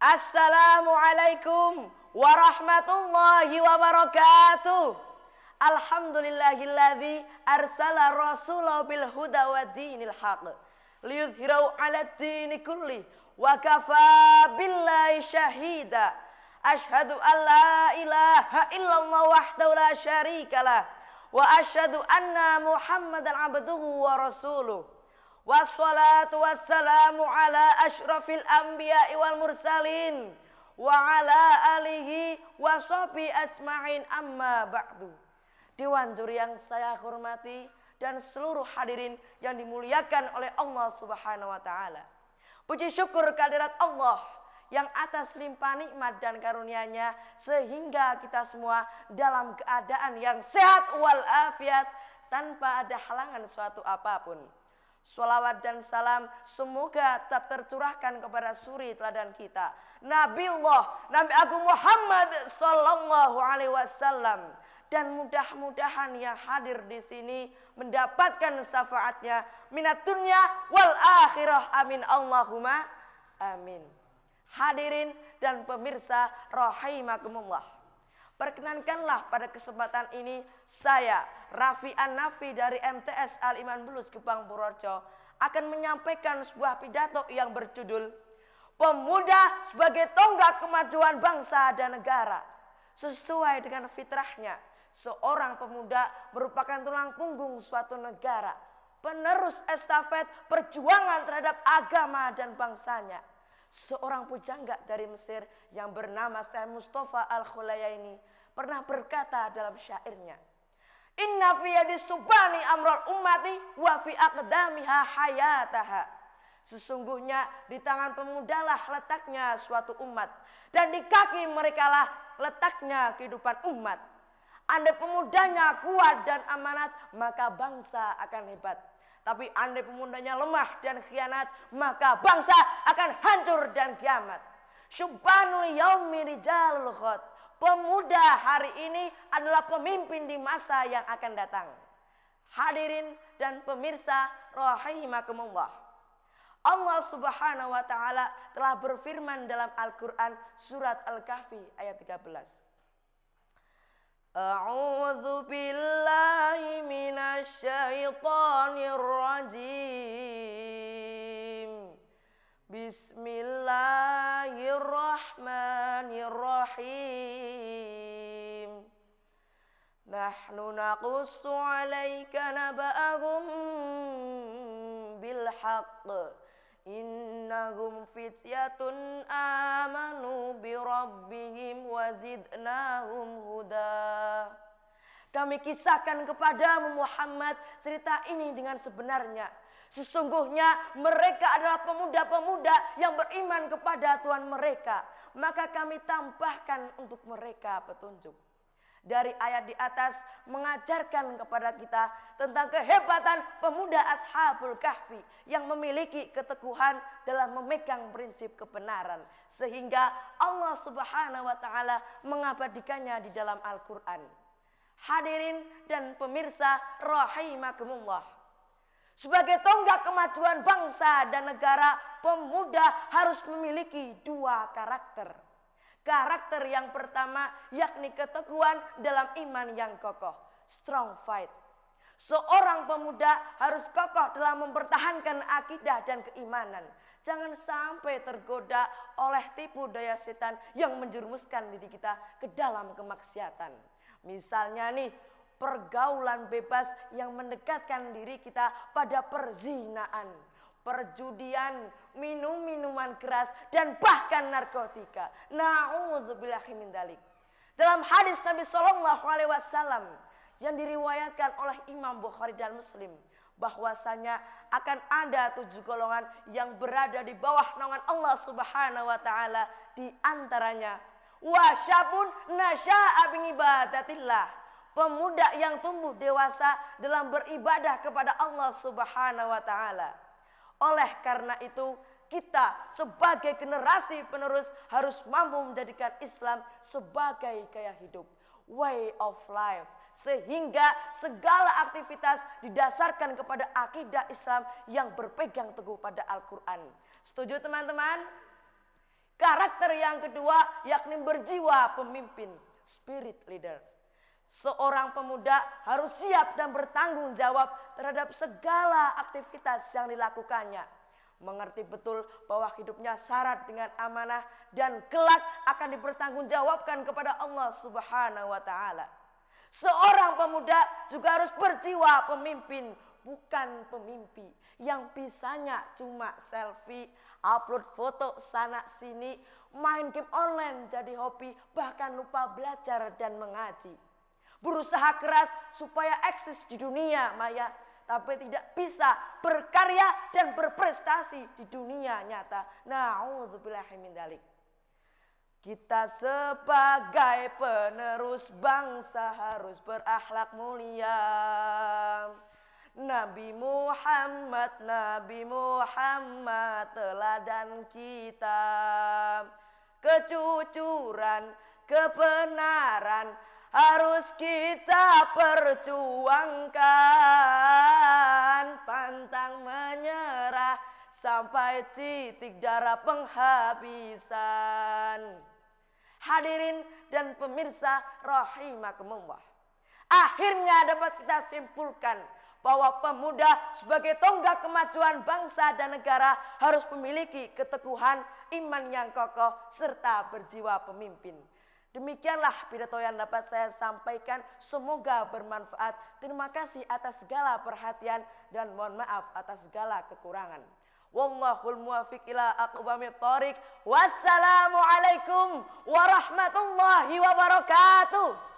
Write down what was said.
Assalamualaikum warahmatullahi wabarakatuh. Alhamdulillahilladzi arsala rasulahu bil huda wa dinil haq liyudhhirahu 'alad dini kulli wa kafa billahi syahida. Asyhadu an la ilaha illallah wahdahu la syarikalah wa asyhadu anna Muhammadan abduhu wa rasuluh. Wassalatu wassalamu ala asyrafil anbiya'i wal mursalin wa ala alihi wa sahbihi asma'in, amma ba'du. Dewan juri yang saya hormati dan seluruh hadirin yang dimuliakan oleh Allah Subhanahu wa taala. Puji syukur kehadirat Allah yang atas limpah nikmat dan karunia-Nya sehingga kita semua dalam keadaan yang sehat walafiat tanpa ada halangan suatu apapun. Sholawat dan salam semoga tetap tercurahkan kepada suri teladan kita, Nabi Agung Muhammad sallallahu alaihi wasallam, dan mudah-mudahan yang hadir di sini mendapatkan syafaatnya minat dunya wal akhirah, amin Allahumma amin. Hadirin dan pemirsa rahimakumullah, perkenankanlah pada kesempatan ini saya Raffi An-Nafi dari MTS Al-Iman Bulus Gebang Purworejo akan menyampaikan sebuah pidato yang berjudul Pemuda sebagai tonggak kemajuan bangsa dan negara. Sesuai dengan fitrahnya, seorang pemuda merupakan tulang punggung suatu negara, penerus estafet perjuangan terhadap agama dan bangsanya. Seorang pujangga dari Mesir yang bernama Syekh Mustafa Al-Khulayaini pernah berkata dalam syairnya, Inna fi yadi subani amrul ummati wa fi aqdamiha hayataha. Sesungguhnya di tangan pemudalah letaknya suatu umat, dan di kaki merekalah letaknya kehidupan umat. Andai pemudanya kuat dan amanat, maka bangsa akan hebat. Tapi andai pemudanya lemah dan khianat, maka bangsa akan hancur dan kiamat. Syubbanul yaumi rijalul khot. Pemuda hari ini adalah pemimpin di masa yang akan datang. Hadirin dan pemirsa rahimakumullah, Allah Subhanahu wa taala telah berfirman dalam Al-Qur'an surat Al-Kahfi ayat 13. A'udzu billahi minasy syaithanir rajim. Bismillahirrahmanirrahim. Nahnu naqussu 'alaika naba'ahum bil haqq. Innahum fityatun amanu bi rabbihim wa zidnahum huda. Kami kisahkan kepadamu Muhammad cerita ini dengan sebenarnya. Sesungguhnya mereka adalah pemuda-pemuda yang beriman kepada Tuhan mereka, maka kami tambahkan untuk mereka petunjuk. Dari ayat di atas mengajarkan kepada kita tentang kehebatan pemuda Ashabul Kahfi yang memiliki keteguhan dalam memegang prinsip kebenaran, sehingga Allah Subhanahu wa taala mengabadikannya di dalam Al-Qur'an. Hadirin dan pemirsa rahimakumullah, sebagai tonggak kemajuan bangsa dan negara, pemuda harus memiliki dua karakter. Karakter yang pertama yakni keteguhan dalam iman yang kokoh, strong fight. Seorang pemuda harus kokoh dalam mempertahankan akidah dan keimanan. Jangan sampai tergoda oleh tipu daya setan yang menjerumuskan diri kita ke dalam kemaksiatan. Misalnya nih, pergaulan bebas yang mendekatkan diri kita pada perzinaan, perjudian, minum-minuman keras, dan bahkan narkotika. Na'udzubillahi min dzalik. Dalam hadis Nabi Shallallahu alaihi wasallam yang diriwayatkan oleh Imam Bukhari dan Muslim, bahwasanya akan ada 7 golongan yang berada di bawah naungan Allah Subhanahu wa taala, di antaranya wasyabun nasya'a bi ibadatillah, pemuda yang tumbuh dewasa dalam beribadah kepada Allah Subhanahu wa taala. Oleh karena itu, kita sebagai generasi penerus harus mampu menjadikan Islam sebagai gaya hidup, way of life, sehingga segala aktivitas didasarkan kepada akidah Islam yang berpegang teguh pada Al-Quran. Setuju teman-teman? Karakter yang kedua yakni berjiwa pemimpin, spirit leader. Seorang pemuda harus siap dan bertanggung jawab terhadap segala aktivitas yang dilakukannya. Mengerti betul bahwa hidupnya syarat dengan amanah dan kelak akan dipertanggungjawabkan kepada Allah Subhanahu wa taala. Seorang pemuda juga harus berjiwa pemimpin, bukan pemimpi yang bisanya cuma selfie, upload foto sana sini, main game online jadi hobi, bahkan lupa belajar dan mengaji. Berusaha keras supaya eksis di dunia maya, tapi tidak bisa berkarya dan berprestasi di dunia nyata. Na'udzubillahi min dzalik. Kita sebagai penerus bangsa harus berakhlak mulia. Nabi Muhammad teladan kita. Kejujuran, kebenaran harus kita perjuangkan, pantang menyerah sampai titik darah penghabisan. Hadirin dan pemirsa rahimakumullah. Akhirnya dapat kita simpulkan bahwa pemuda sebagai tonggak kemajuan bangsa dan negara harus memiliki keteguhan, iman yang kokoh, serta berjiwa pemimpin. Demikianlah pidato yang dapat saya sampaikan. Semoga bermanfaat. Terima kasih atas segala perhatian dan mohon maaf atas segala kekurangan. Wallahul muwaffiq ila aqwamit thoriq. Wassalamualaikum warahmatullahi wabarakatuh.